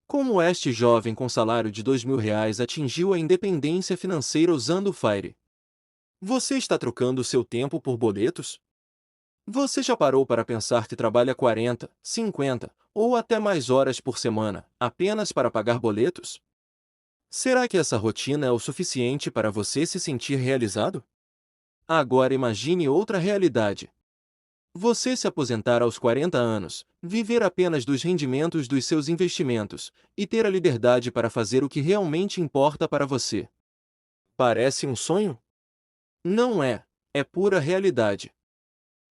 Como este jovem com salário de R$ 2.000 atingiu a independência financeira usando o FIRE? Você está trocando seu tempo por boletos? Você já parou para pensar que trabalha 40, 50 ou até mais horas por semana apenas para pagar boletos? Será que essa rotina é o suficiente para você se sentir realizado? Agora imagine outra realidade. Você se aposentar aos 40 anos, viver apenas dos rendimentos dos seus investimentos e ter a liberdade para fazer o que realmente importa para você. Parece um sonho? Não é, é pura realidade.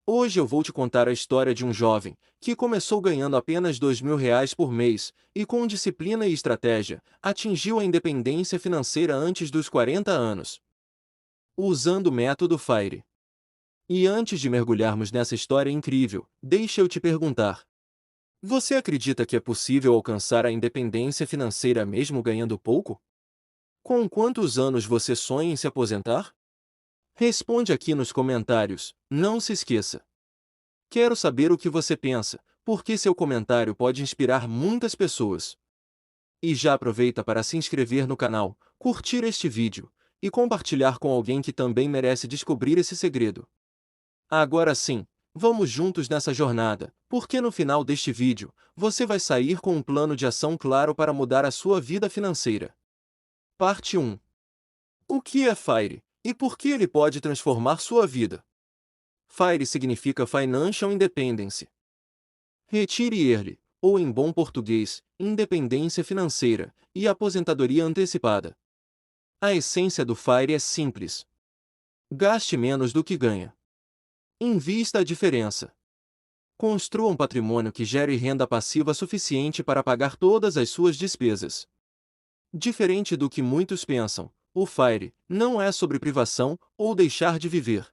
Hoje eu vou te contar a história de um jovem que começou ganhando apenas R$ 2.000 por mês e, com disciplina e estratégia, atingiu a independência financeira antes dos 40 anos, usando o método FIRE. E antes de mergulharmos nessa história incrível, deixa eu te perguntar: você acredita que é possível alcançar a independência financeira mesmo ganhando pouco? Com quantos anos você sonha em se aposentar? Responde aqui nos comentários, não se esqueça. Quero saber o que você pensa, porque seu comentário pode inspirar muitas pessoas. E já aproveita para se inscrever no canal, curtir este vídeo e compartilhar com alguém que também merece descobrir esse segredo. Agora sim, vamos juntos nessa jornada, porque no final deste vídeo, você vai sair com um plano de ação claro para mudar a sua vida financeira. Parte 1. O que é FIRE e por que ele pode transformar sua vida? FIRE significa Financial Independence. Retire Early, ou em bom português, independência financeira, e aposentadoria antecipada. A essência do FIRE é simples. Gaste menos do que ganha. Invista a diferença. Construa um patrimônio que gere renda passiva suficiente para pagar todas as suas despesas. Diferente do que muitos pensam, o FIRE não é sobre privação ou deixar de viver.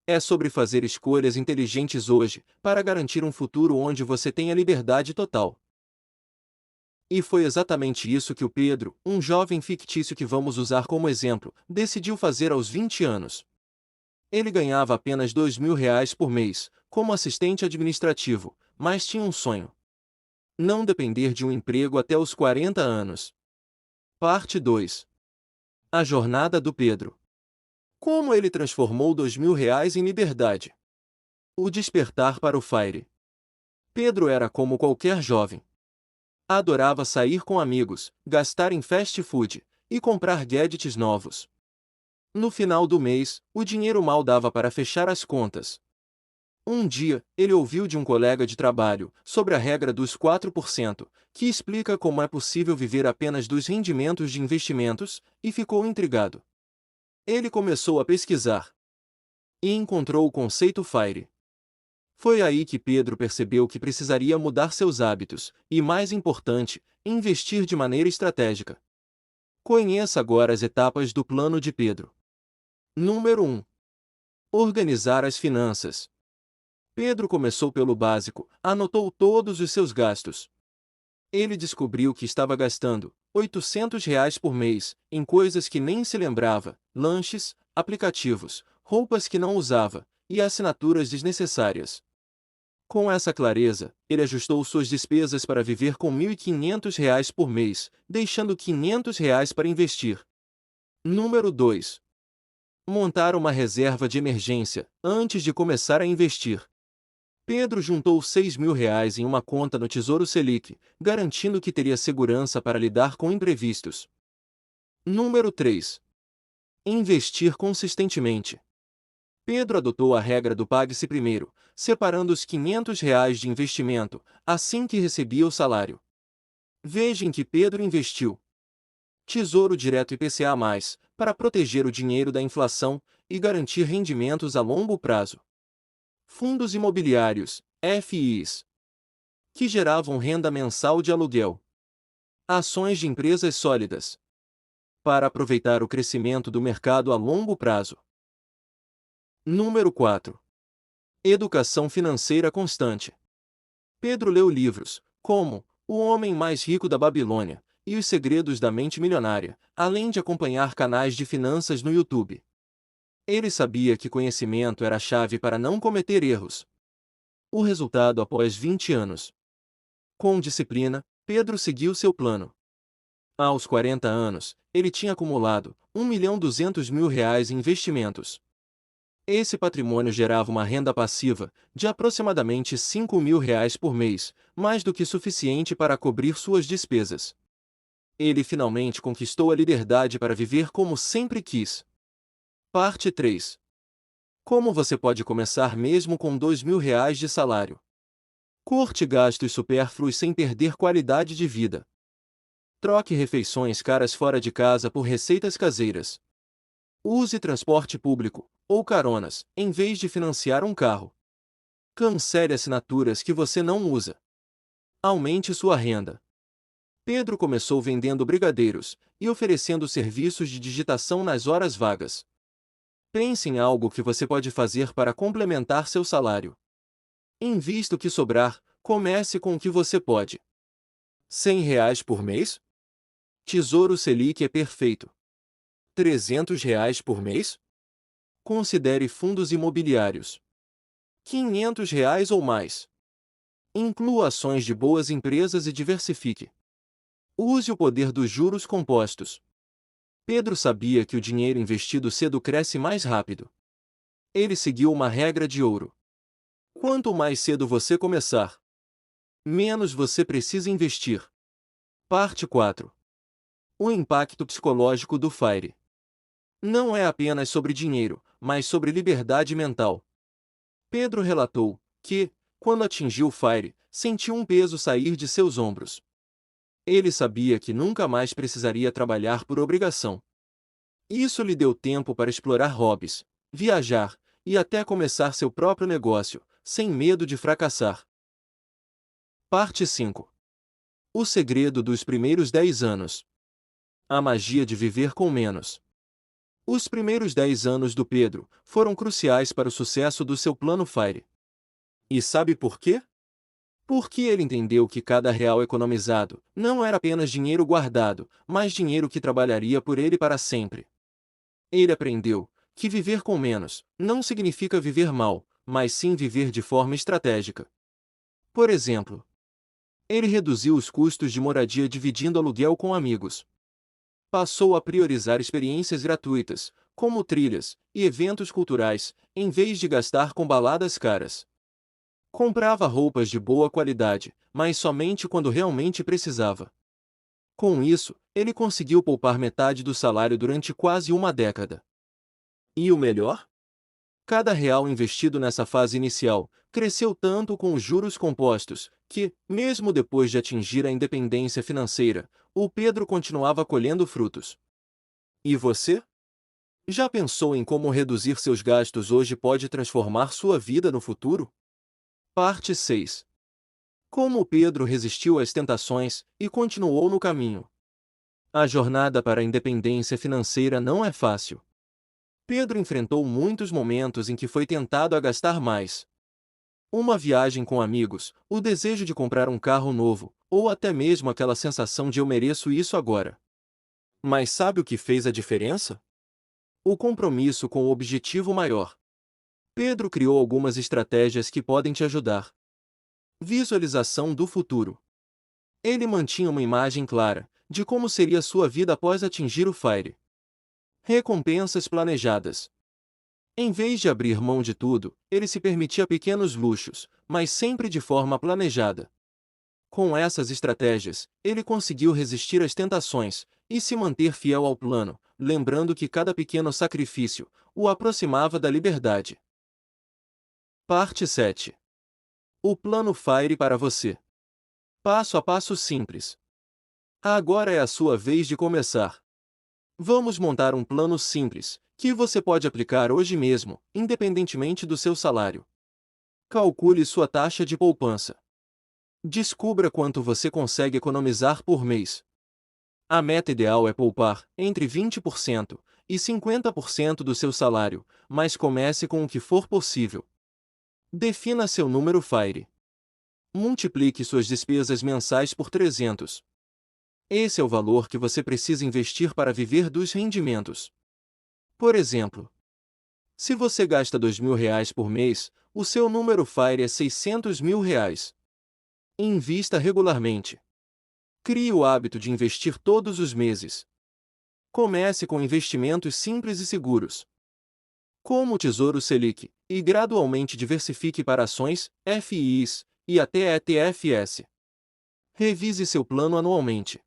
É sobre fazer escolhas inteligentes hoje, para garantir um futuro onde você tenha liberdade total. E foi exatamente isso que o Pedro, um jovem fictício que vamos usar como exemplo, decidiu fazer aos 20 anos. Ele ganhava apenas R$ 2.000 por mês, como assistente administrativo, mas tinha um sonho: não depender de um emprego até os 40 anos. Parte 2. A jornada do Pedro. Como ele transformou R$ 2.000 em liberdade. O despertar para o FIRE. Pedro era como qualquer jovem. Adorava sair com amigos, gastar em fast food e comprar gadgets novos. No final do mês, o dinheiro mal dava para fechar as contas. Um dia, ele ouviu de um colega de trabalho sobre a regra dos 4%, que explica como é possível viver apenas dos rendimentos de investimentos, e ficou intrigado. Ele começou a pesquisar e encontrou o conceito FIRE. Foi aí que Pedro percebeu que precisaria mudar seus hábitos e, mais importante, investir de maneira estratégica. Conheça agora as etapas do plano de Pedro. Número 1. Organizar as finanças. Pedro começou pelo básico, anotou todos os seus gastos. Ele descobriu que estava gastando R$ 800 por mês em coisas que nem se lembrava: lanches, aplicativos, roupas que não usava e assinaturas desnecessárias. Com essa clareza, ele ajustou suas despesas para viver com R$ 1.500 por mês, deixando R$ 500 para investir. Número 2. Montar uma reserva de emergência antes de começar a investir. Pedro juntou R$ 6.000 em uma conta no Tesouro Selic, garantindo que teria segurança para lidar com imprevistos. Número 3. Investir consistentemente. Pedro adotou a regra do pague-se primeiro, separando os R$ 500 de investimento assim que recebia o salário. Veja em que Pedro investiu: Tesouro Direto IPCA+, para proteger o dinheiro da inflação e garantir rendimentos a longo prazo. Fundos imobiliários, FIs, que geravam renda mensal de aluguel. Ações de empresas sólidas, para aproveitar o crescimento do mercado a longo prazo. Número 4. Educação financeira constante. Pedro leu livros, como O Homem Mais Rico da Babilônia e Os Segredos da Mente Milionária, além de acompanhar canais de finanças no YouTube. Ele sabia que conhecimento era a chave para não cometer erros. O resultado após 20 anos. Com disciplina, Pedro seguiu seu plano. Aos 40 anos, ele tinha acumulado R$ 1.200.000 em investimentos. Esse patrimônio gerava uma renda passiva de aproximadamente R$ 5.000 por mês, mais do que suficiente para cobrir suas despesas. Ele finalmente conquistou a liberdade para viver como sempre quis. Parte 3. Como você pode começar mesmo com R$ 2.000 de salário? Corte gastos supérfluos sem perder qualidade de vida. Troque refeições caras fora de casa por receitas caseiras. Use transporte público, ou caronas, em vez de financiar um carro. Cancele assinaturas que você não usa. Aumente sua renda. Pedro começou vendendo brigadeiros e oferecendo serviços de digitação nas horas vagas. Pense em algo que você pode fazer para complementar seu salário. Invista o que sobrar, comece com o que você pode. R$ 100 por mês? Tesouro Selic é perfeito. R$ 300 por mês? Considere fundos imobiliários. R$ 500 ou mais. Inclua ações de boas empresas e diversifique. Use o poder dos juros compostos. Pedro sabia que o dinheiro investido cedo cresce mais rápido. Ele seguiu uma regra de ouro. Quanto mais cedo você começar, menos você precisa investir. Parte 4. O impacto psicológico do FIRE. Não é apenas sobre dinheiro, mas sobre liberdade mental. Pedro relatou que, quando atingiu o FIRE, sentiu um peso sair de seus ombros. Ele sabia que nunca mais precisaria trabalhar por obrigação. Isso lhe deu tempo para explorar hobbies, viajar e até começar seu próprio negócio, sem medo de fracassar. Parte 5. O segredo dos primeiros 10 anos. A magia de viver com menos. Os primeiros 10 anos do Pedro foram cruciais para o sucesso do seu plano FIRE. E sabe por quê? Porque ele entendeu que cada real economizado não era apenas dinheiro guardado, mas dinheiro que trabalharia por ele para sempre. Ele aprendeu que viver com menos não significa viver mal, mas sim viver de forma estratégica. Por exemplo, ele reduziu os custos de moradia dividindo aluguel com amigos. Passou a priorizar experiências gratuitas, como trilhas e eventos culturais, em vez de gastar com baladas caras. Comprava roupas de boa qualidade, mas somente quando realmente precisava. Com isso, ele conseguiu poupar metade do salário durante quase uma década. E o melhor? Cada real investido nessa fase inicial cresceu tanto com os juros compostos que, mesmo depois de atingir a independência financeira, o Pedro continuava colhendo frutos. E você? Já pensou em como reduzir seus gastos hoje pode transformar sua vida no futuro? Parte 6. Como Pedro resistiu às tentações e continuou no caminho. A jornada para a independência financeira não é fácil. Pedro enfrentou muitos momentos em que foi tentado a gastar mais. Uma viagem com amigos, o desejo de comprar um carro novo, ou até mesmo aquela sensação de eu mereço isso agora. Mas sabe o que fez a diferença? O compromisso com o objetivo maior. Pedro criou algumas estratégias que podem te ajudar. Visualização do futuro. Ele mantinha uma imagem clara de como seria sua vida após atingir o FIRE. Recompensas planejadas. Em vez de abrir mão de tudo, ele se permitia pequenos luxos, mas sempre de forma planejada. Com essas estratégias, ele conseguiu resistir às tentações e se manter fiel ao plano, lembrando que cada pequeno sacrifício o aproximava da liberdade. Parte 7. O plano FIRE para você. Passo a passo simples. Agora é a sua vez de começar. Vamos montar um plano simples, que você pode aplicar hoje mesmo, independentemente do seu salário. Calcule sua taxa de poupança. Descubra quanto você consegue economizar por mês. A meta ideal é poupar entre 20% e 50% do seu salário, mas comece com o que for possível. Defina seu número FIRE. Multiplique suas despesas mensais por 300. Esse é o valor que você precisa investir para viver dos rendimentos. Por exemplo, se você gasta R$ 2.000 por mês, o seu número FIRE é R$ 600.000. Invista regularmente. Crie o hábito de investir todos os meses. Comece com investimentos simples e seguros, como o Tesouro Selic, e gradualmente diversifique para ações, FIIs e até ETFs. Revise seu plano anualmente.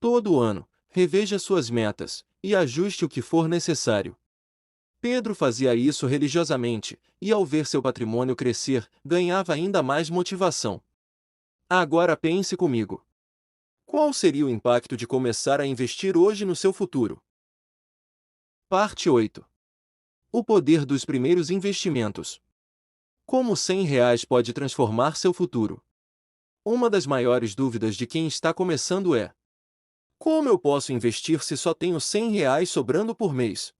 Todo ano, reveja suas metas e ajuste o que for necessário. Pedro fazia isso religiosamente, e ao ver seu patrimônio crescer, ganhava ainda mais motivação. Agora pense comigo. Qual seria o impacto de começar a investir hoje no seu futuro? Parte 8. O poder dos primeiros investimentos. Como R$ 100 pode transformar seu futuro? Uma das maiores dúvidas de quem está começando é: como eu posso investir se só tenho R$ 100 sobrando por mês?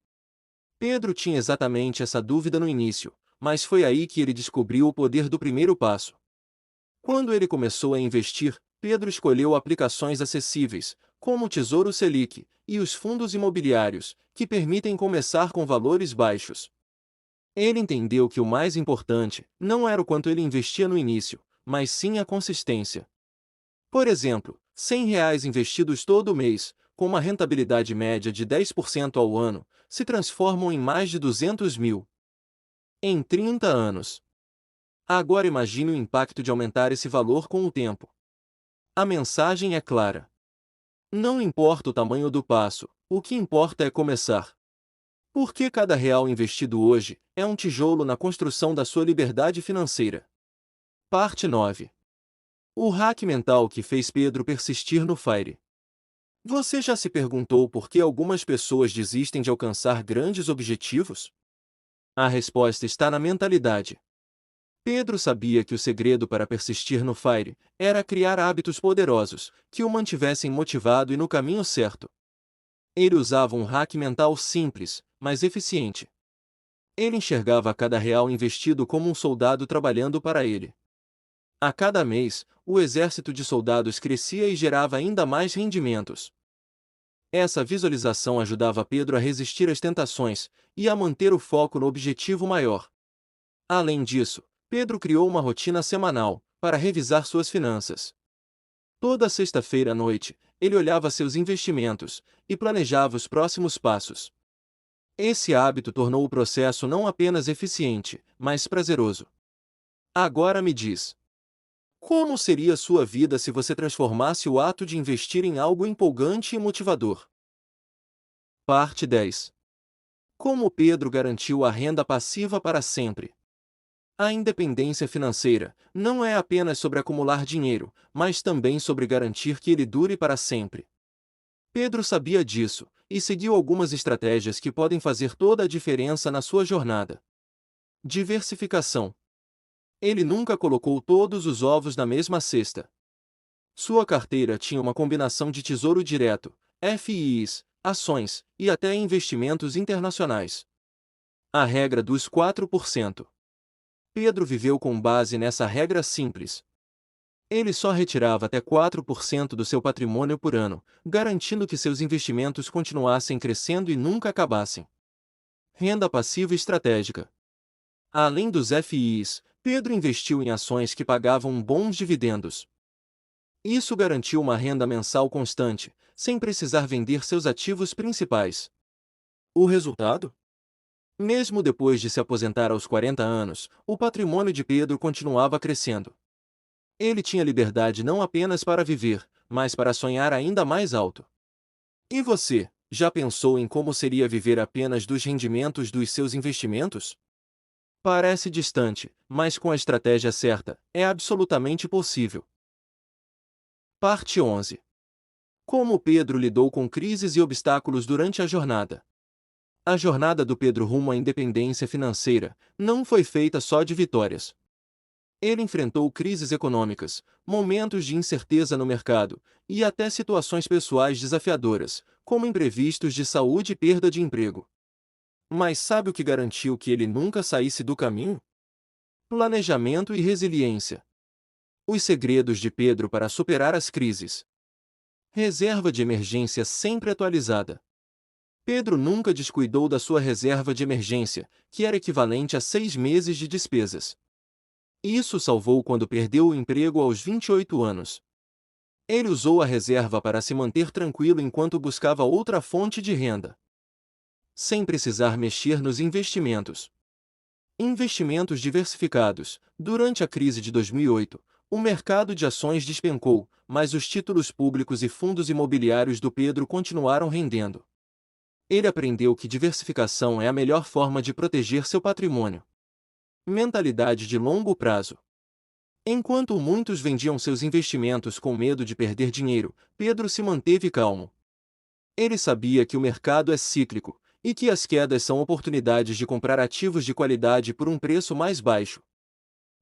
Pedro tinha exatamente essa dúvida no início, mas foi aí que ele descobriu o poder do primeiro passo. Quando ele começou a investir, Pedro escolheu aplicações acessíveis, como o Tesouro Selic e os fundos imobiliários, que permitem começar com valores baixos. Ele entendeu que o mais importante não era o quanto ele investia no início, mas sim a consistência. Por exemplo, R$ 100 investidos todo mês, com uma rentabilidade média de 10% ao ano, se transformam em mais de 200 mil em 30 anos. Agora imagine o impacto de aumentar esse valor com o tempo. A mensagem é clara. Não importa o tamanho do passo, o que importa é começar. Porque cada real investido hoje é um tijolo na construção da sua liberdade financeira. Parte 9. O hack mental que fez Pedro persistir no FIRE. Você já se perguntou por que algumas pessoas desistem de alcançar grandes objetivos? A resposta está na mentalidade. Pedro sabia que o segredo para persistir no FIRE era criar hábitos poderosos, que o mantivessem motivado e no caminho certo. Ele usava um hack mental simples, mas eficiente. Ele enxergava cada real investido como um soldado trabalhando para ele. A cada mês, o exército de soldados crescia e gerava ainda mais rendimentos. Essa visualização ajudava Pedro a resistir às tentações e a manter o foco no objetivo maior. Além disso, Pedro criou uma rotina semanal para revisar suas finanças. Toda sexta-feira à noite, ele olhava seus investimentos e planejava os próximos passos. Esse hábito tornou o processo não apenas eficiente, mas prazeroso. Agora me diz: como seria sua vida se você transformasse o ato de investir em algo empolgante e motivador? Parte 10. Como Pedro garantiu a renda passiva para sempre? A independência financeira não é apenas sobre acumular dinheiro, mas também sobre garantir que ele dure para sempre. Pedro sabia disso, e seguiu algumas estratégias que podem fazer toda a diferença na sua jornada. Diversificação. Ele nunca colocou todos os ovos na mesma cesta. Sua carteira tinha uma combinação de tesouro direto, FIIs, ações e até investimentos internacionais. A regra dos 4%. Pedro viveu com base nessa regra simples. Ele só retirava até 4% do seu patrimônio por ano, garantindo que seus investimentos continuassem crescendo e nunca acabassem. Renda passiva estratégica. Além dos FIIs, Pedro investiu em ações que pagavam bons dividendos. Isso garantiu uma renda mensal constante, sem precisar vender seus ativos principais. O resultado? Mesmo depois de se aposentar aos 40 anos, o patrimônio de Pedro continuava crescendo. Ele tinha liberdade não apenas para viver, mas para sonhar ainda mais alto. E você, já pensou em como seria viver apenas dos rendimentos dos seus investimentos? Parece distante, mas com a estratégia certa, é absolutamente possível. Parte 11. Como Pedro lidou com crises e obstáculos durante a jornada. A jornada do Pedro rumo à independência financeira não foi feita só de vitórias. Ele enfrentou crises econômicas, momentos de incerteza no mercado e até situações pessoais desafiadoras, como imprevistos de saúde e perda de emprego. Mas sabe o que garantiu que ele nunca saísse do caminho? Planejamento e resiliência. Os segredos de Pedro para superar as crises. Reserva de emergência sempre atualizada. Pedro nunca descuidou da sua reserva de emergência, que era equivalente a 6 meses de despesas. Isso salvou quando perdeu o emprego aos 28 anos. Ele usou a reserva para se manter tranquilo enquanto buscava outra fonte de renda, sem precisar mexer nos investimentos. Investimentos diversificados. Durante a crise de 2008, o mercado de ações despencou, mas os títulos públicos e fundos imobiliários do Pedro continuaram rendendo. Ele aprendeu que diversificação é a melhor forma de proteger seu patrimônio. Mentalidade de longo prazo. Enquanto muitos vendiam seus investimentos com medo de perder dinheiro, Pedro se manteve calmo. Ele sabia que o mercado é cíclico e que as quedas são oportunidades de comprar ativos de qualidade por um preço mais baixo.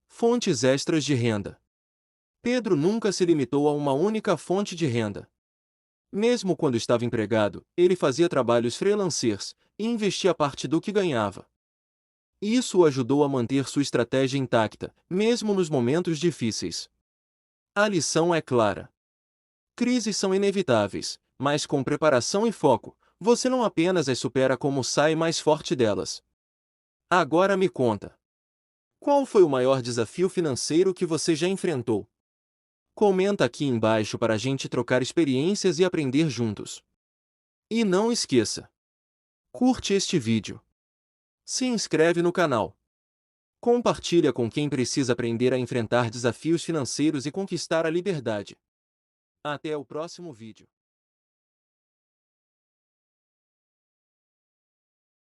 Fontes extras de renda. Pedro nunca se limitou a uma única fonte de renda. Mesmo quando estava empregado, ele fazia trabalhos freelancers e investia parte do que ganhava. Isso o ajudou a manter sua estratégia intacta, mesmo nos momentos difíceis. A lição é clara. Crises são inevitáveis, mas com preparação e foco, você não apenas as supera como sai mais forte delas. Agora me conta. Qual foi o maior desafio financeiro que você já enfrentou? Comenta aqui embaixo para a gente trocar experiências e aprender juntos. E não esqueça, curte este vídeo. Se inscreve no canal. Compartilha com quem precisa aprender a enfrentar desafios financeiros e conquistar a liberdade. Até o próximo vídeo.